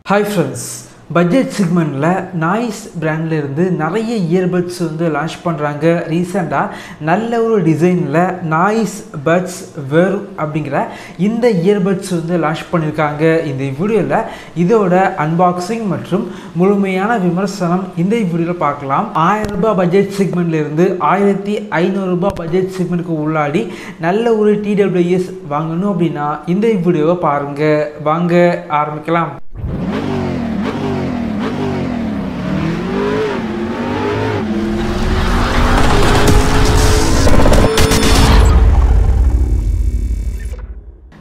Hi friends, budget segment la nice brand la irundhu nariya earbuds வந்து launch பண்றாங்க ரீசன்ட்டா நல்ல ஒரு டிசைன்ல nice buds Verve அப்படிங்கற இந்த earbuds வந்து launch பண்ணிருக்காங்க. இந்த வீடியோல இதோட unboxing மற்றும் முழுமையான விமர்சனம் இந்த வீடியோல பார்க்கலாம். 1000 ரூபாய் பட்ஜெட் செக்மென்ட்ல இருந்து 1500 ரூபாய் பட்ஜெட் செக்மென்ட்க்கு உள்ளாடி நல்ல ஒரு TWS வாங்கணும் அப்படினா இந்த வீடியோவை பாருங்க. வாங்க ஆரம்பிக்கலாம்.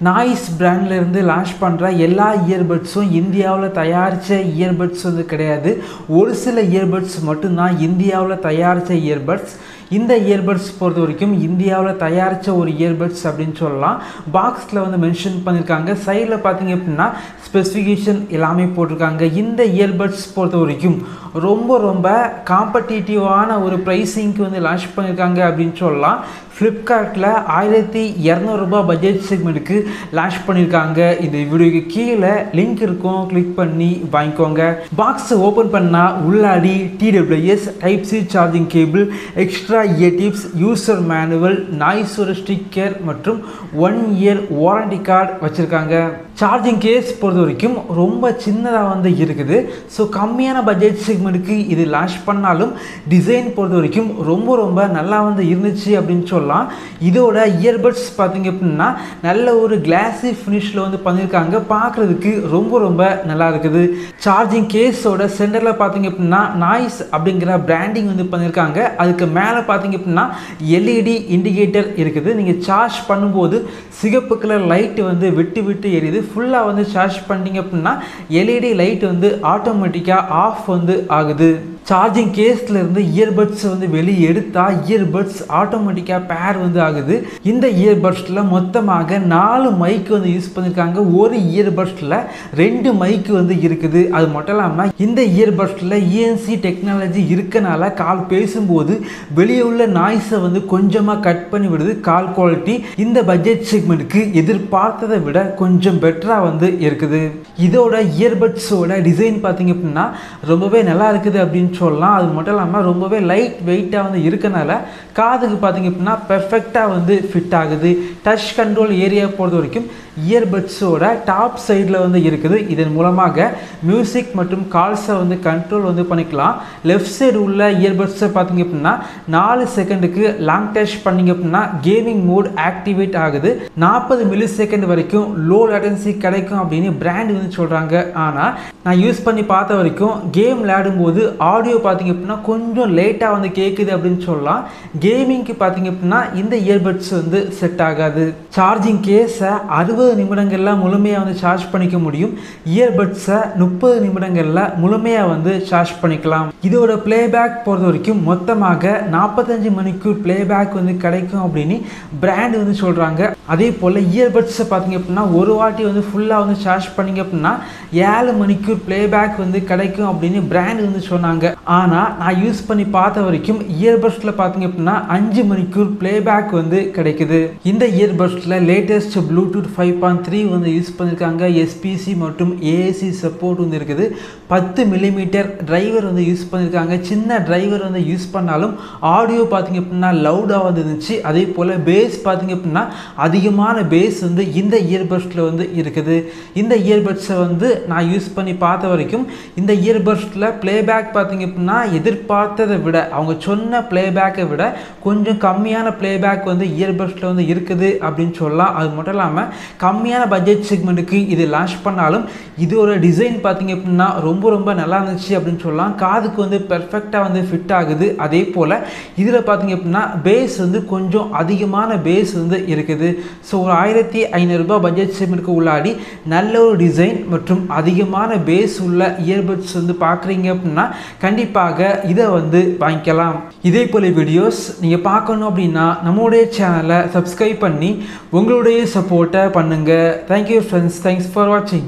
Nice brand இருந்து லான்ச் பண்ற எல்லா இயர்பட்ஸும் இந்தியாவுல தயாரிச்ச இயர்பட்ஸ் வந்து கிடையாது. ஒரு சில இயர்பட்ஸ் மட்டும் தான் இந்தியாவுல தயாரிச்ச இயர்பட்ஸ். இந்த இயர்பட்ஸ் பொறுத்த வரைக்கும் இந்தியாவுல தயாரிச்ச ஒரு இயர்பட்ஸ் அப்படினு சொல்லலாம். பாக்ஸ்ல வந்து மென்ஷன் பண்ணிருக்காங்க. சைடுல பாத்தீங்க அப்படினா ஸ்பெசிஃபிகேஷன் எல்லாமே போட்டுருக்காங்க. இந்த இயர்பட்ஸ் பொறுத்த வரைக்கும் ரொம்ப காம்படிட்டிவான ஒரு பிரைசிங்க்கு வந்து லான்ச் பண்ணிருக்காங்க அப்படினு சொல்லலாம். Flipkartல 1200 ரூபாய் பட்ஜெட் செக்மென்ட்க்கு லான்ச் பண்ணிருக்காங்க. இந்த வீடியோக்கு கீழ லிங்க் இருக்கும், கிளிக் பண்ணி வாங்கிக்கோங்க. பாக்ஸ் ஓபன் பண்ணா உள்ளாடி TWS Type C charging cable, extra year tips, user manual, noise ஒரு ஸ்டிக்கர் மற்றும் 1 இயர் வாரண்டி கார்டு வச்சிருக்காங்க. சார்ஜிங் கேஸ் பொறுத்த வரைக்கும் ரொம்ப சின்னதா வந்து இருக்குது. ஸோ கம்மியான பட்ஜெட் செக்மென்ட்க்கு இது லான்ச் பண்ணாலும் டிசைன் பொறுத்த வரைக்கும் ரொம்ப நல்லா வந்து இருந்துச்சு அப்படின்னு சொல்லலாம். இதோட இயர்பட்ஸ் பார்த்தீங்க அப்படின்னா நல்ல ஒரு கிளாசி ஃபினிஷ்ல வந்து பண்ணியிருக்காங்க. பார்க்குறதுக்கு ரொம்ப நல்லா இருக்குது. சார்ஜிங் கேஸோட சென்டரில் பார்த்தீங்க அப்படின்னா நாய்ஸ் அப்படிங்கிற பிராண்டிங் வந்து பண்ணியிருக்காங்க. அதுக்கு மேலே பார்த்தீங்க அப்படின்னா LED இண்டிகேட்டர் இருக்குது. நீங்கள் சார்ஜ் பண்ணும்போது சிகப்பு கலர் லைட் வந்து விட்டு எரியுது. ஃபுல்லாக வந்து சார்ஜ் பண்ணிங்க அப்படின்னா LED லைட் வந்து ஆட்டோமேட்டிக்காக ஆஃப் வந்து ஆகுது. சார்ஜிங் கேஸ்ல இருந்து இயர்பட்ஸ் வந்து வெளியே எடுத்தா இயர்பட்ஸ் ஆட்டோமேட்டிக்காக பேர் வந்து ஆகுது. இந்த இயர்பட்ஸ்ல மொத்தமாக 4 மைக் வந்து யூஸ் பண்ணிருக்காங்க. ஒரு இயர்பட்ஸ்ல 2 மைக் வந்து இருக்குது. அது மட்டும் இல்லாமல் இந்த இயர்பட்ஸ்ல ENC டெக்னாலஜி இருக்கனால கால் பேசும்போது வெளியே உள்ள நாய்ஸை வந்து கொஞ்சமாக கட் பண்ணி விடுது. கால் குவாலிட்டி இந்த பட்ஜெட் செக்மெண்ட்க்கு எதிர்பார்த்ததை விட கொஞ்சம் பெட்டரா வந்து இருக்குது. இதோட இயர்பட்ஸோட டிசைன் பார்த்தீங்க அப்படின்னா ரொம்பவே நல்லா இருக்குது அப்படின்னு சொல்லலாம். அது மட்டும் இல்லாமல் ரொம்பவே லைட் வெயிட்டாக வந்து இருக்கனால காதுக்கு பார்த்தீங்க அப்படின்னா பெர்ஃபெக்டாக வந்து ஃபிட் ஆகுது. டச் கண்ட்ரோல் ஏரியா பொறுத்த வரைக்கும் இயர்பட்ஸோட டாப் சைடில் வந்து இருக்குது. இதன் மூலமாக மியூசிக் மற்றும் கால்ஸை வந்து கண்ட்ரோல் வந்து பண்ணிக்கலாம். லெஃப்ட் சைடு உள்ள இயர்பட்ஸை பார்த்தீங்க அப்படின்னா 4 செகண்டுக்கு லாங் டச் பண்ணிங்க அப்படின்னா கேமிங் மோட் ஆக்டிவேட் ஆகுது. 40 மில்லி செகண்ட் வரைக்கும் லோ லேட்டன்சி கிடைக்கும் அப்படின்னு பிராண்ட் வந்து சொல்கிறாங்க. ஆனால் நான் யூஸ் பண்ணி பார்த்த வரைக்கும் கேம் விளையாடும்போது ஆடியோ பார்த்தீங்க அப்படின்னா கொஞ்சம் லேட்டாக வந்து கேட்குது அப்படின்னு சொல்லலாம். கேமிங்க்கு பார்த்தீங்க அப்படின்னா இந்த இயர்பட்ஸ் வந்து செட் ஆகாது. சார்ஜிங் கேஸை 60 நிமிடங்கள்ல முழுமையாக வந்து சார்ஜ் பண்ணிக்க முடியும். இயர்பட்ஸை 30 நிமிடங்கள்ல முழுமையாக வந்து சார்ஜ் பண்ணிக்கலாம். இதோட பிளேபேக் பொறுத்த வரைக்கும் மொத்தமாக 45 மணிக்கூர் பிளேபேக் வந்து கிடைக்கும் அப்படின்னு பிராண்ட் வந்து சொல்கிறாங்க. அதே போல் இயர்பட்ஸை பார்த்தீங்க அப்படின்னா ஒரு வாட்டி வந்து ஃபுல்லாக வந்து சார்ஜ் பண்ணிங்க அப்படின்னா 7 மணிக்கூர் பிளேபேக் வந்து கிடைக்கும் அப்படின்னு பிராண்ட் வந்து சொன்னாங்க. ஆனால் நான் யூஸ் பண்ணி பார்த்த வரைக்கும் இயர்பட்ஸில் பார்த்தீங்க அப்படின்னா 5 மணிக்கூர் பிளேபேக் வந்து கிடைக்குது. இந்த இயர்பட்ஸில் லேட்டஸ்ட் ப்ளூடூத் 5.3 வந்து யூஸ் பண்ணியிருக்காங்க. SPC மற்றும் AAC சப்போர்ட் வந்து இருக்குது. 10 மில்லிமீட்டர் டிரைவர் வந்து யூஸ் பண்ணியிருக்காங்க. சின்ன டிரைவர் வந்து யூஸ் பண்ணாலும் ஆடியோ பார்த்தீங்க அப்படின்னா லவுடாக வந்து இருந்துச்சு. அதே போல் பேஸ் பார்த்தீங்க அப்படின்னா அதிகமான பேஸ் வந்து இந்த இயர்பட்ஸில் வந்து இருக்குது. இந்த இயர்பட்ஸை வந்து நான் யூஸ் பண்ணி பார்த்த வரைக்கும் இந்த இயர்பட்ஸில் பிளேபேக் பார்த்தீங்க அப்படின்னா எதிர்பார்த்ததை விட அவங்க சொன்ன பிளேபேக்கை விட கொஞ்சம் கம்மியான பிளேபேக் வந்து இயர்பட்ஸில் வந்து இருக்குது அப்படின்னு சொல்லலாம். அது மட்டும் இல்லாமல் கம்மியான பட்ஜெட் செக்மெண்ட்டுக்கு இது லான்ச் பண்ணாலும் இதோட டிசைன் பார்த்தீங்க அப்படின்னா ரொம்ப நல்லா இருந்துச்சு அப்படின்னு சொல்லலாம். காதுக்கு வந்து பெர்ஃபெக்டாக வந்து ஃபிட் ஆகுது. அதே போல் இதில் பார்த்தீங்க அப்படின்னா பேஸ் வந்து கொஞ்சம் அதிகமான பேஸ் வந்து இருக்குது. ஸோ ஒரு 1500 ரூபாய் பட்ஜெட் செக்மெண்ட்க்கு உள்ளாடி நல்ல ஒரு டிசைன் மற்றும் அதிகமான பேஸ் உள்ள இயர்பட்ஸ் வந்து பார்க்குறீங்க அப்படின்னா கண்டிப்பாக இதை வந்து வாங்கிக்கலாம். இதே போல வீடியோஸ் நீங்கள் பார்க்கணும் அப்படின்னா நம்மளுடைய சேனலை சப்ஸ்கிரைப் பண்ணி உங்களுடைய சப்போர்ட்டை பண்ணுங்க. Thank you friends. Thanks for watching.